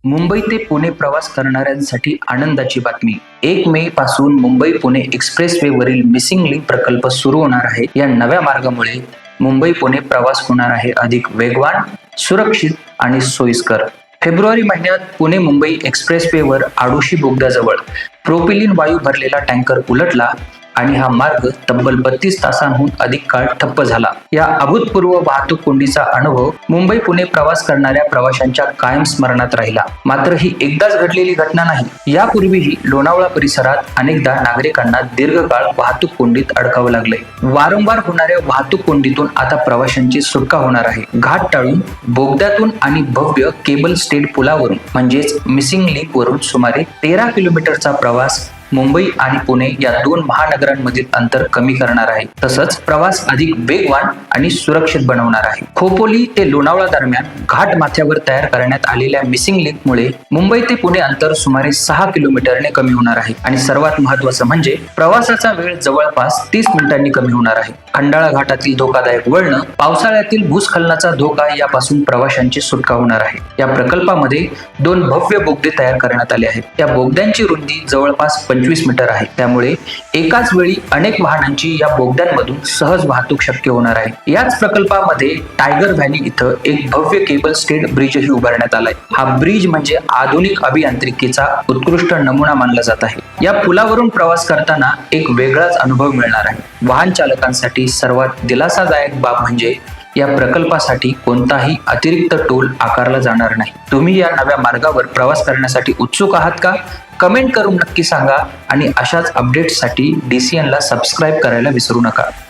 मुंबई ते पुणे प्रवास करणाऱ्यांसाठी आनंदाची बातमी. 1 मे पासून मुंबई पुणे एक्सप्रेसवेवरील मिसिंग लिंक प्रकल्प सुरू होणार आहे. या नव्या मार्गामुळे मुंबई पुणे प्रवास होणार आहे अधिक वेगवान, सुरक्षित आणि सोयीस्कर. फेब्रुवारी महिन्यात पुणे मुंबई एक्सप्रेसवेवर आडोशी बोगद्याजवळ प्रोपिलिन वायू भरलेला टँकर उलटला आणि हा मार्ग तब्बल 32 तासांहून अधिक काळ ठप्प झाला. या अभूतपूर्व वाहतूक कोंडीचा अनुभव मुंबई पुणे प्रवास करणाऱ्या प्रवाशांच्या कायम स्मरणात राहिला. मात्र ही एकदाच घडलेली घटना नाही. यापूर्वीही लोणावळा परिसरात अनेकदा नागरिकांना दीर्घकाळ वाहतूक कोंडीत अडकावं लागलंय. वारंवार होणाऱ्या वाहतूक कोंडीतून आता प्रवाशांची सुटका होणार आहे. घाट टाळून बोगद्यातून आणि भव्य केबल स्टेड पुलावरून म्हणजेच मिसिंग लिंक वरून सुमारे 13 किलोमीटरचा प्रवास मुंबई आणि पुणे या दोन महानगरांमधील अंतर कमी करणार आहे. तसंच प्रवास अधिक वेगवान आणि सुरक्षित बनवणार आहे. खोपोली ते लोणावळा दरम्यान घाट माथ्यावर तयार करण्यात आलेल्या मिसिंग लिंकमुळे मुंबई ते पुणे अंतर सुमारे 6 किलोमीटरने कमी होणार आहे. आणि सर्वात महत्त्वाचं म्हणजे प्रवासाचा वेळ जवळपास 30 मिनिटांनी कमी होणार आहे. खंडाळा घाटातील धोकादायक वळण, पावसाळ्यातील भूस्खलनाचा धोका यापासून प्रवाशांची सुटका होणार आहे. या प्रकल्पामध्ये 2 भव्य बोगदे तयार करण्यात आले आहेत. या बोगद्यांची रुंदी जवळपास 25 मीटर आहे. त्यामुळे एकाच वेळी अनेक वाहनांची या बोगद्यांमधून सहज वाहतूक शक्य होणार आहे. याच प्रकल्पामध्ये टायगर व्हॅली इथं एक भव्य केबल स्टेड ब्रिजही उभारण्यात आलाय. हा ब्रिज म्हणजे आधुनिक अभियांत्रिकीचा उत्कृष्ट नमुना मानला जात आहे. या पुलावरून प्रवास करताना एक वेगळाच अनुभव मिळणार आहे. वाहन चालकांसाठी सर्वात दिलासादायक बाब म्हणजे या प्रकल्पासाठी कोणताही अतिरिक्त टोल आकारला जाणार नाही. तुम्ही या नव्या मार्गावर प्रवास करण्यासाठी उत्सुक आहात का? कमेंट करून नक्की सांगा आणि अशाच अपडेट्ससाठी DCN ला सबस्क्राईब करायला विसरू नका.